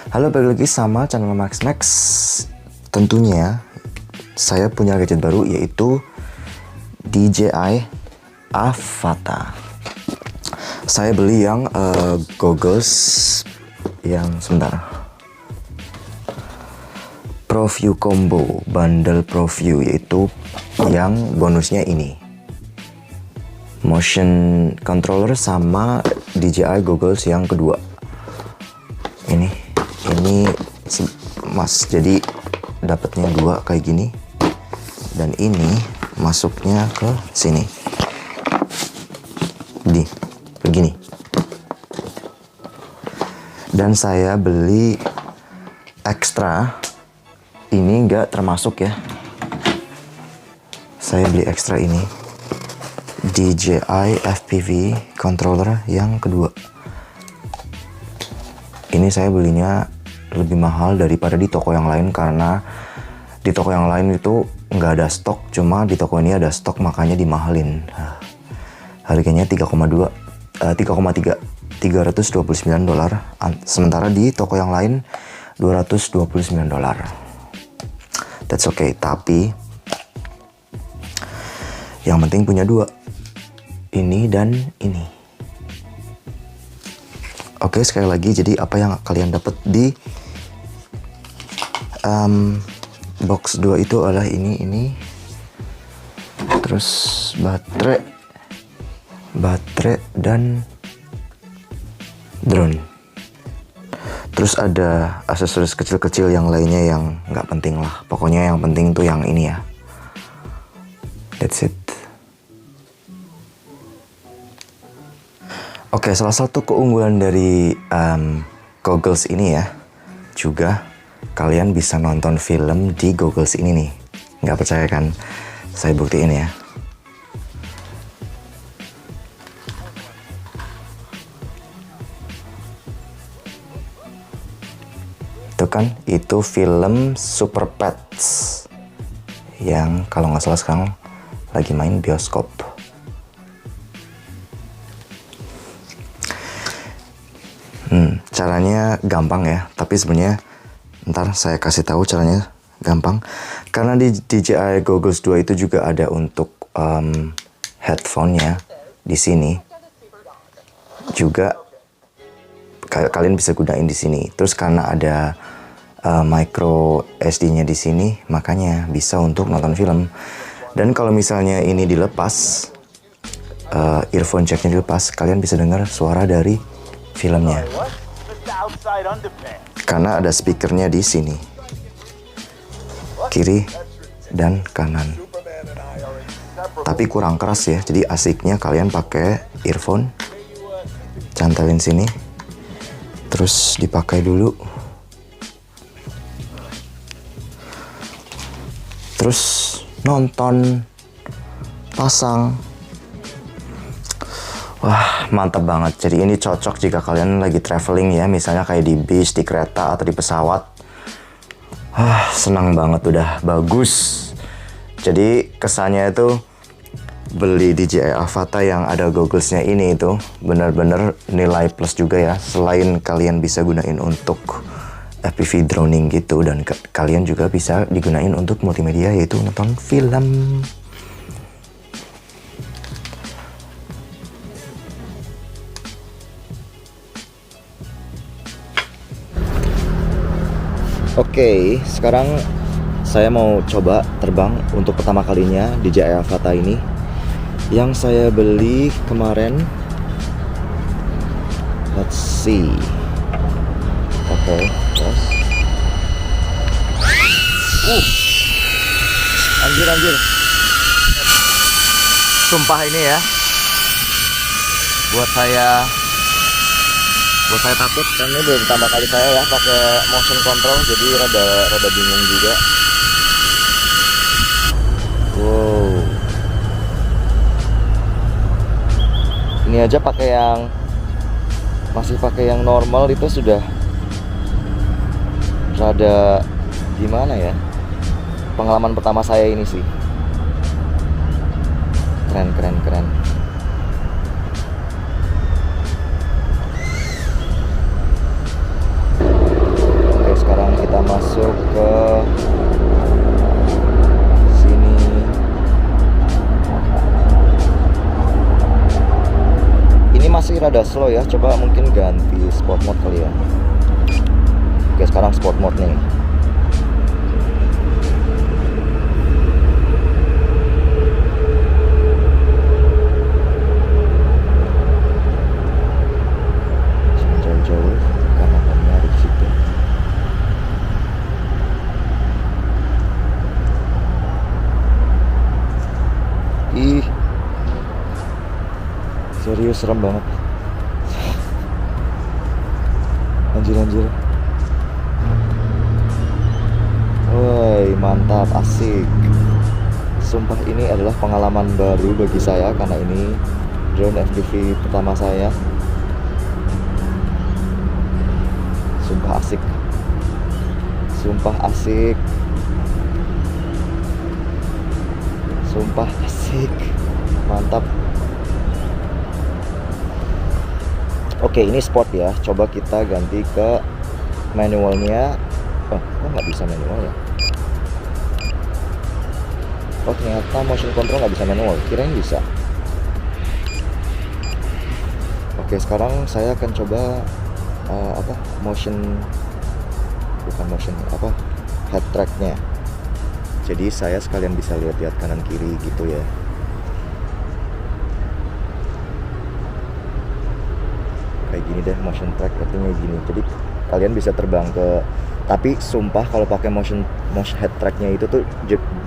Halo, balik lagi sama channel Max Max. Tentunya saya punya gadget baru, yaitu DJI Avata. Saya beli yang goggles yang sebentar, ProView Combo, bundle ProView, yaitu yang bonusnya ini, motion controller sama DJI goggles yang kedua. Ini mas, jadi dapatnya dua kayak gini, dan ini masuknya ke sini begini. Dan saya beli ekstra, ini nggak termasuk ya, saya beli ekstra ini DJI FPV controller yang kedua. Ini saya belinya lebih mahal daripada di toko yang lain, karena di toko yang lain itu nggak ada stok, cuma di toko ini ada stok, makanya dimahalin. Harganya 3,3 $329, sementara di toko yang lain $229. That's okay, tapi yang penting punya dua, ini dan ini. Oke, sekali lagi, jadi apa yang kalian dapat di box 2 itu adalah ini, terus baterai dan drone. Terus ada aksesoris kecil-kecil yang lainnya yang nggak penting lah. Pokoknya yang penting tuh yang ini ya. That's it. Oke, salah satu keunggulan dari goggles ini ya, juga kalian bisa nonton film di goggles ini nih. Nggak percaya kan? Saya buktiin ya. Itu kan, itu film Super Pets yang kalau nggak salah sekarang lagi main bioskop. Caranya gampang ya, tapi sebenarnya ntar saya kasih tahu caranya gampang. Karena di DJI Goggles 2 itu juga ada untuk headphone-nya di sini. Juga kalian bisa gunain di sini. Terus karena ada micro SD-nya di sini, makanya bisa untuk nonton film. Dan kalau misalnya ini dilepas, earphone jacknya dilepas, kalian bisa dengar suara dari filmnya. Karena ada speakernya di sini, kiri dan kanan. Tapi kurang keras ya, jadi asiknya kalian pakai earphone, cantelin sini, terus dipakai dulu. Terus nonton, pasang. Wah, mantap banget. Jadi ini cocok jika kalian lagi traveling ya, misalnya kayak di bis, di kereta, atau di pesawat. Senang banget, udah bagus. Jadi kesannya itu beli DJI Avata yang ada gogglesnya ini itu benar-benar nilai plus juga ya. Selain kalian bisa gunain untuk FPV droning gitu, dan kalian juga bisa digunain untuk multimedia, yaitu nonton film. Oke, sekarang saya mau coba terbang untuk pertama kalinya DJI Avata ini, yang saya beli kemarin. Let's see. Oke, terus. Anjir. Sumpah ini ya, buat saya takut, karena ini baru pertama kali saya ya pakai motion control, jadi rada bingung juga. Wow, ini aja masih pakai yang normal itu sudah rada gimana ya. Pengalaman pertama saya ini sih keren. masuk ke sini. Ini masih rada slow ya, coba mungkin ganti sport mode kali ya. Oke, sekarang sport mode nih. Jauh-jauh karena homenya ada di situ. Ih, serius serem banget. Anjir. Woi, mantap, asik. Sumpah ini adalah pengalaman baru bagi saya karena ini drone FPV pertama saya. Sumpah asik. Sumpah asik. Sumpah asik. Mantap. Oke, ini sport ya. Coba kita ganti ke manualnya. Oh, kok nggak bisa manual ya? Oh, ternyata motion control nggak bisa manual. Kirain bisa. Oke, sekarang saya akan coba head tracknya. Jadi saya sekalian bisa lihat kanan kiri gitu ya. Kayak gini deh motion track, artinya gini. Jadi kalian bisa terbang ke, tapi sumpah kalau pakai motion head tracknya itu tuh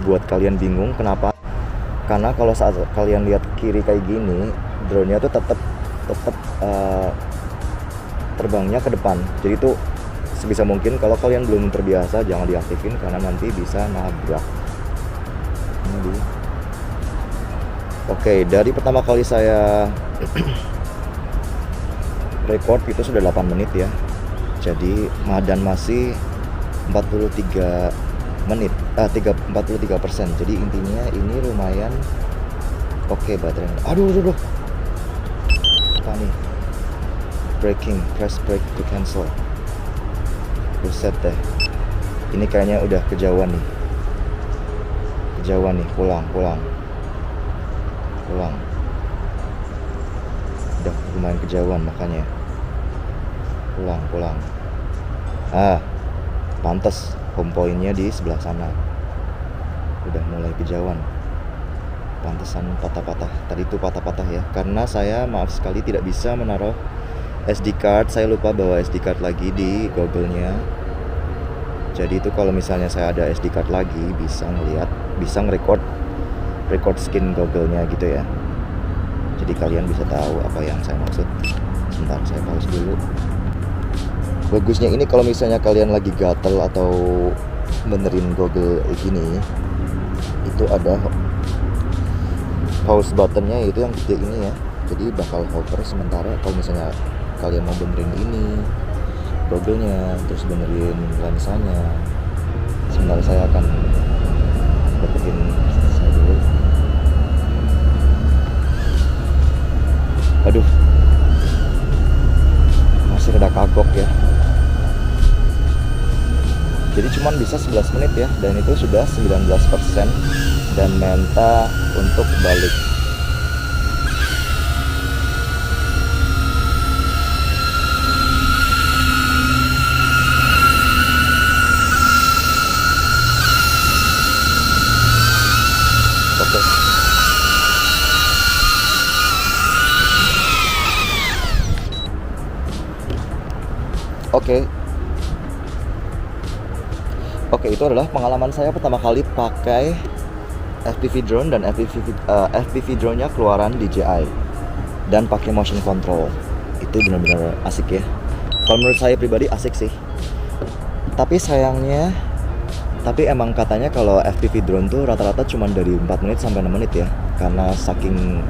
buat kalian bingung. Kenapa? Karena kalau saat kalian lihat kiri kayak gini, drone-nya tuh tetap terbangnya ke depan. Jadi tuh sebisa mungkin kalau kalian belum terbiasa jangan diaktifin karena nanti bisa nabrak. Oke, dari pertama kali saya record itu sudah 8 menit ya. Jadi dan masih 43 menit, 43%. Jadi intinya ini lumayan oke baterainya. Aduh. Apa nih? Braking, press brake to cancel. Buset deh. Ini kayaknya udah kejauhan nih. Pulang. Udah lumayan kejauhan makanya. Pulang. Pantes home point-nya di sebelah sana. Udah mulai kejauhan. Pantesan patah-patah. Tadi itu patah-patah ya. Karena saya maaf sekali tidak bisa menaruh SD card. Saya lupa bawa SD card lagi di Google-nya. Jadi itu kalau misalnya saya ada SD card lagi bisa nge-record skin Google-nya gitu ya. Jadi kalian bisa tahu apa yang saya maksud. Sebentar, saya pause dulu. Bagusnya ini kalau misalnya kalian lagi gatel atau benerin Google gini, itu ada pause buttonnya, itu yang gede ini ya. Jadi bakal hover sementara kalau misalnya kalian mau benerin ini Google-nya, terus benerin lensanya. Sebentar, saya akan deketin saya dulu. Aduh, masih rada kagok ya. Jadi cuman bisa 11 menit ya, dan itu sudah 19% dan menta untuk balik. Oke, itu adalah pengalaman saya pertama kali pakai FPV drone, dan FPV drone-nya keluaran DJI dan pakai motion control. Itu benar-benar asik ya. Kalau menurut saya pribadi asik sih. Tapi emang katanya kalau FPV drone tuh rata-rata cuma dari 4 menit sampai 6 menit ya. Karena saking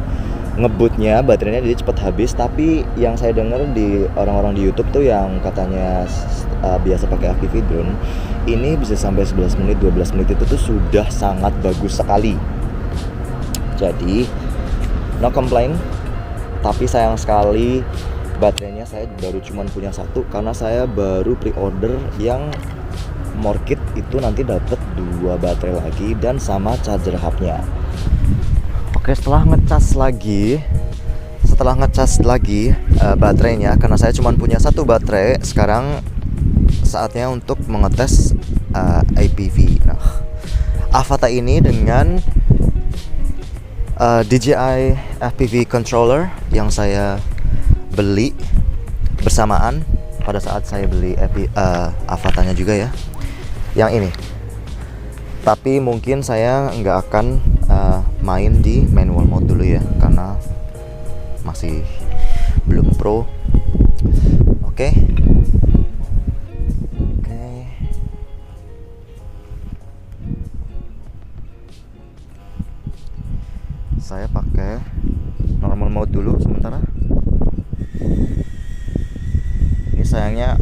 ngebutnya baterainya jadi cepet habis. Tapi yang saya dengar di orang-orang di YouTube tuh yang katanya biasa pakai FPV drone, ini bisa sampai 11 menit, 12 menit itu tuh sudah sangat bagus sekali. Jadi no complain. Tapi sayang sekali baterainya saya baru cuman punya satu, karena saya baru pre-order yang more kit itu nanti dapat 2 baterai lagi dan sama charger hubnya. Oke, setelah ngecas lagi baterainya, karena saya cuma punya 1 baterai, sekarang saatnya untuk mengetes APV. Nah, Avata ini dengan DJI FPV controller yang saya beli bersamaan pada saat saya beli Avatanya juga ya, yang ini. Tapi mungkin saya nggak akan main di manual mode dulu ya, karena masih belum pro. Oke. Saya pakai normal mode dulu sementara. Ini sayangnya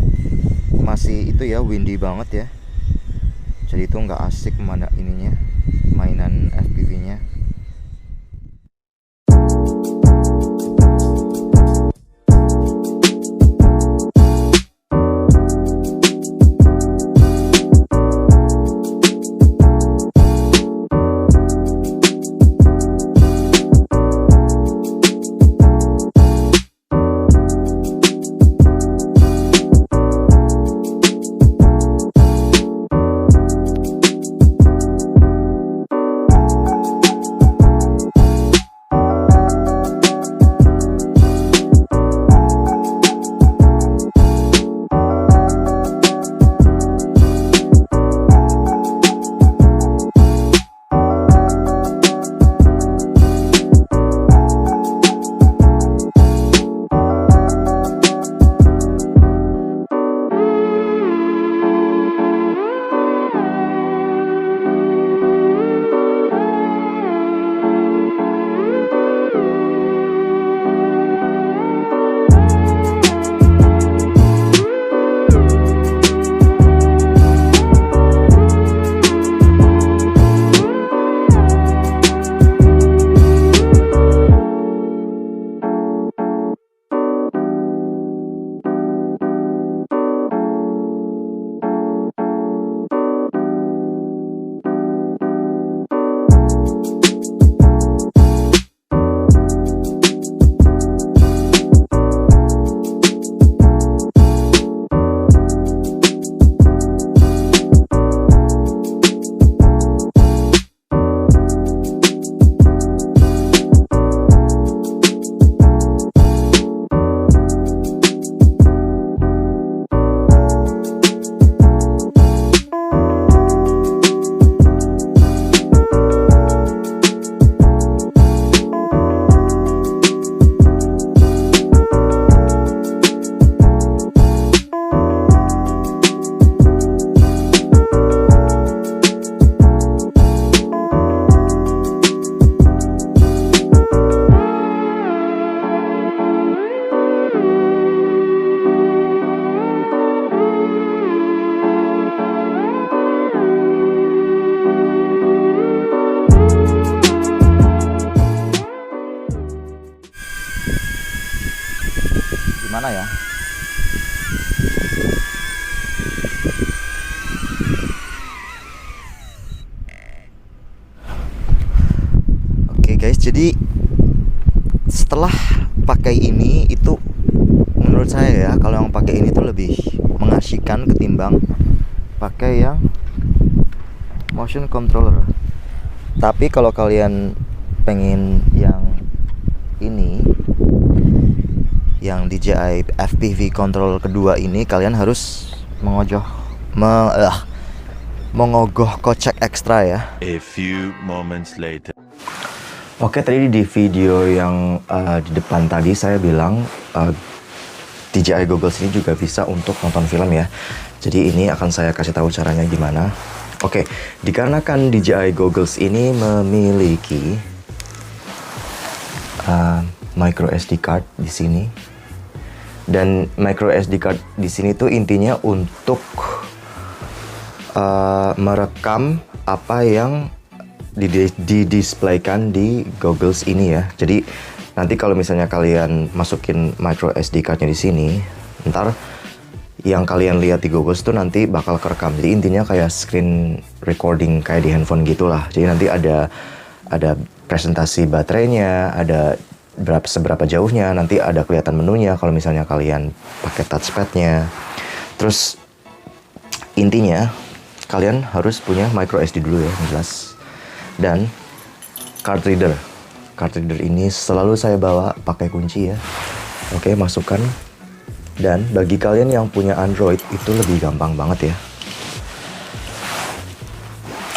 masih itu ya, windy banget ya, jadi itu nggak asik mana ininya, mainan FPV-nya. Gimana ya? Oke guys, jadi setelah pakai ini itu menurut saya ya, kalau yang pakai ini tuh lebih mengasyikan ketimbang pakai yang motion controller. Tapi kalau kalian pengen yang ini, yang DJI FPV control kedua ini, kalian harus mengogoh kocek ekstra ya. A few moments later. Oke, tadi di video yang di depan tadi saya bilang DJI goggles ini juga bisa untuk nonton film ya. Jadi ini akan saya kasih tahu caranya gimana. Oke, dikarenakan DJI goggles ini memiliki micro SD card di sini. Dan micro SD card di sini tuh intinya untuk merekam apa yang didisplaykan di goggles ini ya. Jadi nanti kalau misalnya kalian masukin micro SD cardnya di sini, ntar yang kalian lihat di Goggles tuh nanti bakal kerekam. Jadi intinya kayak screen recording kayak di handphone gitulah. Jadi nanti ada presentasi baterainya, ada seberapa jauhnya, nanti ada kelihatan menunya kalau misalnya kalian pakai touchpadnya. Terus intinya kalian harus punya micro SD dulu ya, yang jelas. Dan card reader. Card reader ini selalu saya bawa pakai kunci ya. Oke, masukkan. Dan bagi kalian yang punya Android itu lebih gampang banget ya.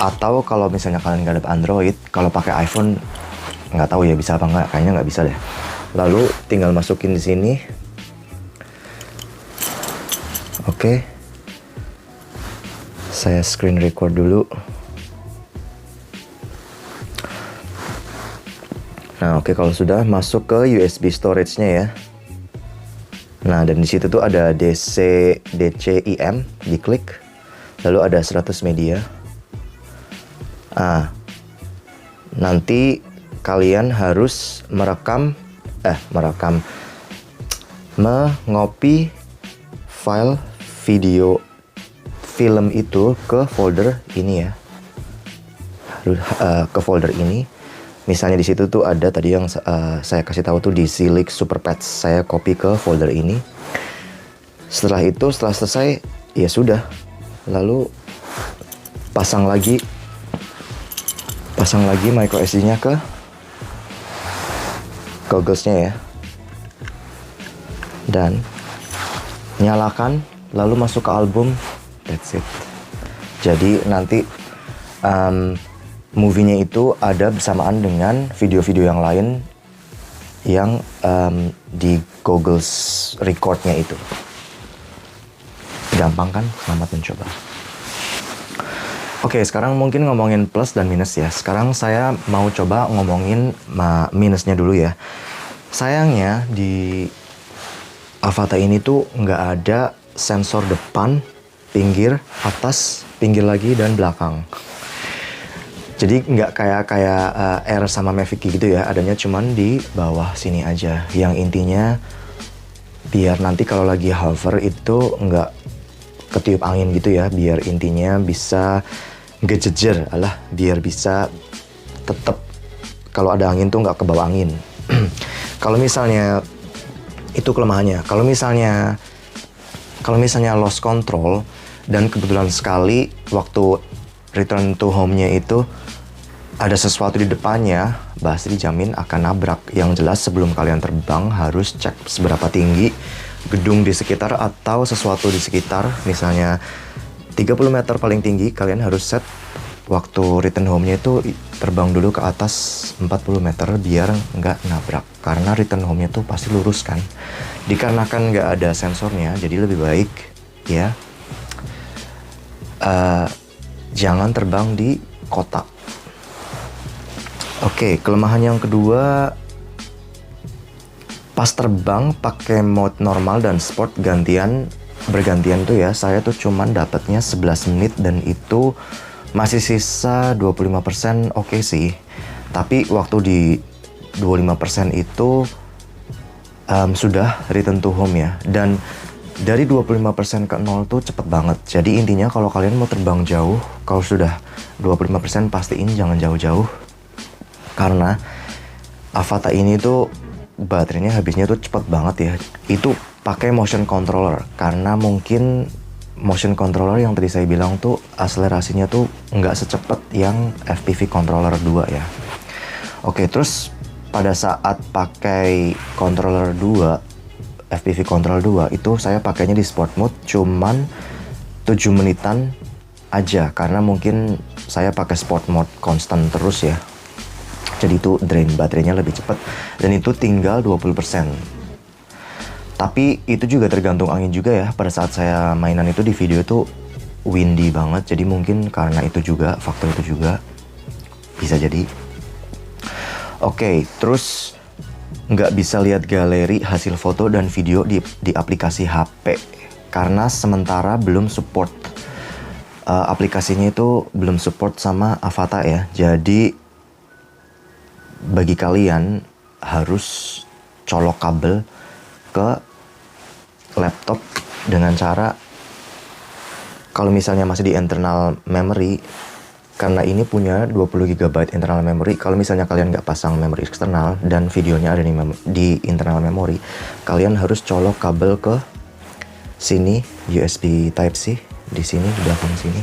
Atau kalau misalnya kalian nggak ada Android, kalau pakai iPhone nggak tahu ya bisa apa nggak, kayaknya nggak bisa deh. Lalu tinggal masukin di sini. Oke. Saya screen record dulu. Nah, oke, kalau sudah masuk ke USB storage-nya ya. Nah, dan di situ tuh ada DCIM, diklik. Lalu ada 100 media. Nanti kalian harus mengopi file video film itu ke folder ini ya. Ke folder ini. Misalnya di situ tuh ada tadi yang saya kasih tahu tuh di Silik Super Patch. Saya copy ke folder ini. Setelah itu, setelah selesai, ya sudah. Lalu pasang lagi micro SD-nya ke Goggles-nya ya. Dan nyalakan, lalu masuk ke album. That's it. Jadi nanti movie-nya itu ada bersamaan dengan video-video yang lain yang di Goggles record-nya itu. Gampang kan? Selamat mencoba. Oke, sekarang mungkin ngomongin plus dan minus ya. Sekarang saya mau coba ngomongin minusnya dulu ya. Sayangnya di Avata ini tuh nggak ada sensor depan, pinggir, atas, pinggir lagi, dan belakang. Jadi nggak kayak Air sama Mavic gitu ya, adanya cuman di bawah sini aja. Yang intinya biar nanti kalau lagi hover itu nggak ketiup angin gitu ya, biar intinya bisa ngejejer, biar bisa tetap kalau ada angin tuh nggak kebawa angin. Kalau misalnya itu kelemahannya. Kalau misalnya lost control dan kebetulan sekali waktu return to home-nya itu ada sesuatu di depannya, pasti dijamin akan nabrak. Yang jelas sebelum kalian terbang harus cek seberapa tinggi gedung di sekitar atau sesuatu di sekitar. Misalnya 30 meter paling tinggi, kalian harus set waktu return home-nya itu terbang dulu ke atas 40 meter biar nggak nabrak. Karena return home-nya tuh pasti lurus kan. Dikarenakan nggak ada sensornya, jadi lebih baik ya jangan terbang di kota. Oke, kelemahan yang kedua, pas terbang pakai mode normal dan sport bergantian tuh ya, saya tuh cuman dapatnya 11 menit dan itu masih sisa 25% oke sih. Tapi waktu di 25% itu sudah return to home ya, dan dari 25% ke 0 tuh cepet banget. Jadi intinya kalau kalian mau terbang jauh, kalau sudah 25% pastiin jangan jauh-jauh. Karena Avata ini tuh baterainya habisnya tuh cepet banget ya. Itu pakai motion controller. Karena mungkin motion controller yang tadi saya bilang tuh akselerasinya tuh nggak secepat yang FPV controller 2 ya. Oke, terus pada saat pakai controller 2, FPV controller 2 itu saya pakainya di sport mode cuman 7 menitan aja. Karena mungkin saya pakai sport mode constant terus ya. Jadi itu drain baterainya lebih cepat dan itu tinggal 20%. Tapi itu juga tergantung angin juga ya. Pada saat saya mainan itu di video itu windy banget, jadi mungkin karena itu juga, faktor itu juga bisa jadi. Oke, terus nggak bisa lihat galeri hasil foto dan video di aplikasi HP karena sementara belum support. Aplikasinya itu belum support sama Avata ya. Jadi bagi kalian harus colok kabel ke laptop dengan cara Kalau misalnya masih di internal memory, karena ini punya 20 GB internal memory, kalau misalnya kalian nggak pasang memory eksternal dan videonya ada di internal memory, kalian harus colok kabel ke sini, USB Type-C di sini, di belakang sini,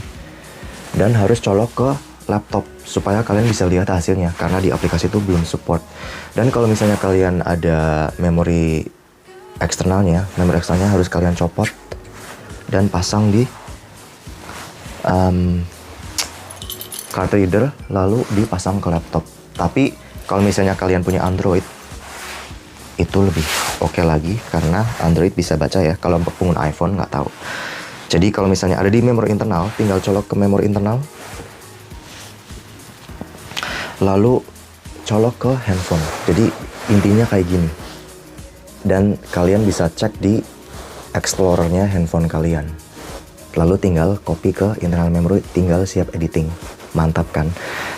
dan harus colok ke laptop supaya kalian bisa lihat hasilnya, karena di aplikasi itu belum support. Dan kalau misalnya kalian ada memori eksternalnya harus kalian copot dan pasang di card reader, lalu dipasang ke laptop. Tapi kalau misalnya kalian punya Android, itu lebih oke lagi, karena Android bisa baca ya. Kalau pengguna iPhone nggak tahu. Jadi kalau misalnya ada di memori internal, tinggal colok ke memori internal, lalu colok ke handphone. Jadi intinya kayak gini. Dan kalian bisa cek di Explorernya handphone kalian. Lalu tinggal copy ke internal memory, tinggal siap editing. Mantap kan?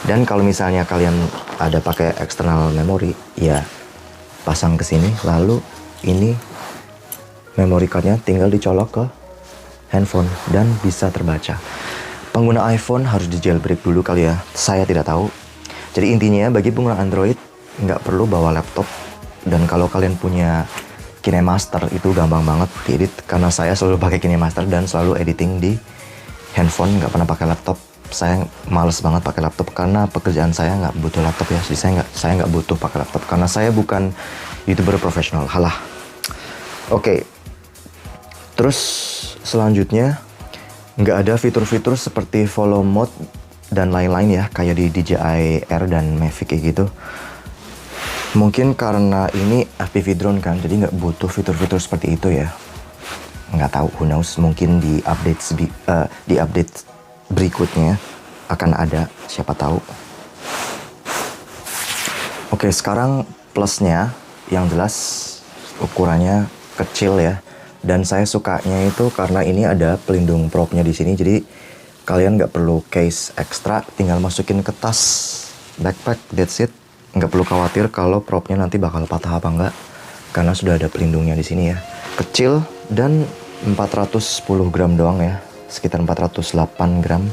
Dan kalau misalnya kalian ada pakai external memory, ya pasang ke sini, lalu ini memory cardnya tinggal dicolok ke handphone dan bisa terbaca. Pengguna iPhone harus di jailbreak dulu kali ya, saya tidak tahu. Jadi intinya bagi pengguna Android nggak perlu bawa laptop, dan kalau kalian punya KineMaster itu gampang banget diedit, karena saya selalu pakai KineMaster dan selalu editing di handphone, nggak pernah pakai laptop. Saya males banget pakai laptop karena pekerjaan saya nggak butuh laptop ya. Jadi saya nggak butuh pakai laptop karena saya bukan YouTuber profesional. Halah. Oke. Terus selanjutnya nggak ada fitur-fitur seperti follow mode dan lain-lain ya, kayak di DJI Air dan Mavic kayak gitu. Mungkin karena ini FPV drone kan, jadi nggak butuh fitur-fitur seperti itu ya. Nggak tahu, who knows, mungkin di update berikutnya akan ada, siapa tahu. Oke, sekarang plusnya yang jelas ukurannya kecil ya. Dan saya sukanya itu karena ini ada pelindung propnya di sini, jadi kalian nggak perlu case ekstra, tinggal masukin ke tas backpack, that's it. Nggak perlu khawatir kalau propnya nanti bakal patah apa enggak, karena sudah ada pelindungnya di sini ya. Kecil dan 410 gram doang ya, sekitar 408 gram.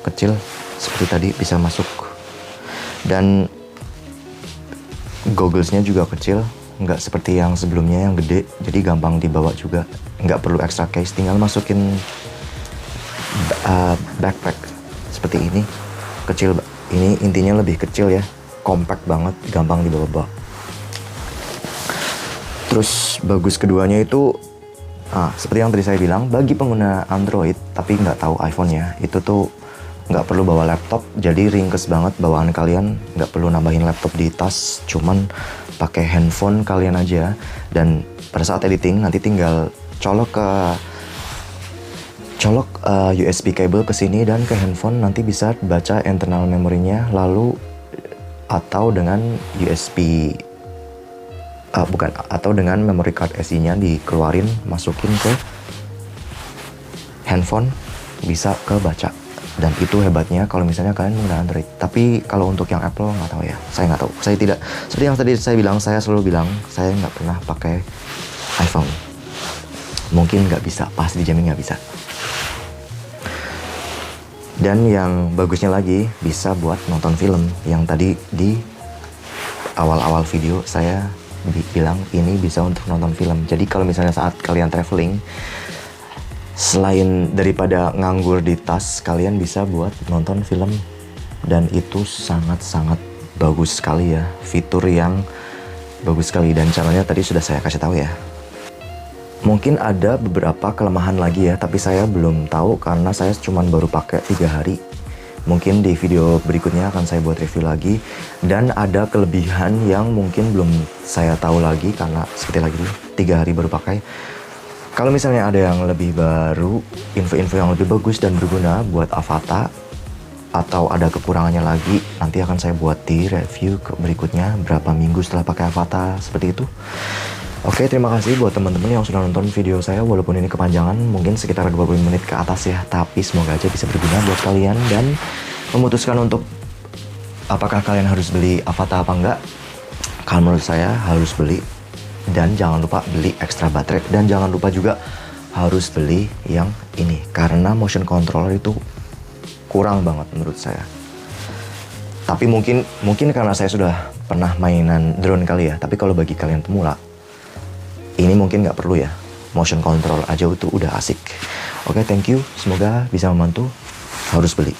Kecil seperti tadi, bisa masuk. Dan gogglesnya juga kecil, nggak seperti yang sebelumnya yang gede, jadi gampang dibawa juga. Nggak perlu extra case, tinggal masukin backpack seperti ini. Kecil, ini intinya lebih kecil ya, compact banget, gampang dibawa-bawa. Terus bagus keduanya itu, seperti yang tadi saya bilang, bagi pengguna Android tapi nggak tahu iPhone ya, itu tuh nggak perlu bawa laptop, jadi ringkes banget bawaan kalian, nggak perlu nambahin laptop di tas, cuman pakai handphone kalian aja. Dan pada saat editing nanti tinggal colok USB cable ke sini dan ke handphone, nanti bisa baca internal memorinya, lalu atau dengan atau dengan memory card SD-nya dikeluarin, masukin ke handphone, bisa kebaca. Dan itu hebatnya kalau misalnya kalian menggunakan Android. Tapi kalau untuk yang Apple nggak tahu ya, saya nggak tahu. Saya tidak, seperti yang tadi saya bilang, saya selalu bilang saya nggak pernah pakai iPhone. Mungkin nggak bisa, pasti dijamin nggak bisa. Dan yang bagusnya lagi, bisa buat nonton film. Yang tadi di awal-awal video saya bilang ini bisa untuk nonton film. Jadi kalau misalnya saat kalian traveling, selain daripada nganggur di tas, kalian bisa buat nonton film. Dan itu sangat-sangat bagus sekali ya, fitur yang bagus sekali. Dan caranya tadi sudah saya kasih tahu ya. Mungkin ada beberapa kelemahan lagi ya, tapi saya belum tahu karena saya cuma baru pakai 3 hari. Mungkin di video berikutnya akan saya buat review lagi. Dan ada kelebihan yang mungkin belum saya tahu lagi karena seperti lagi dulu, 3 hari baru pakai. Kalau misalnya ada yang lebih baru, info-info yang lebih bagus dan berguna buat Avata, atau ada kekurangannya lagi, nanti akan saya buat di review berikutnya, berapa minggu setelah pakai Avata, seperti itu. Oke, terima kasih buat teman-teman yang sudah nonton video saya, walaupun ini kepanjangan, mungkin sekitar 20 menit ke atas ya, tapi semoga aja bisa berguna buat kalian dan memutuskan untuk apakah kalian harus beli Avata apa enggak. Kalau menurut saya harus beli, dan jangan lupa beli ekstra baterai, dan jangan lupa juga harus beli yang ini. Karena motion controller itu kurang banget menurut saya. Tapi mungkin karena saya sudah pernah mainan drone kali ya. Tapi kalau bagi kalian pemula, ini mungkin nggak perlu ya. Motion control aja itu udah asik. Oke, thank you. Semoga bisa membantu. Harus beli.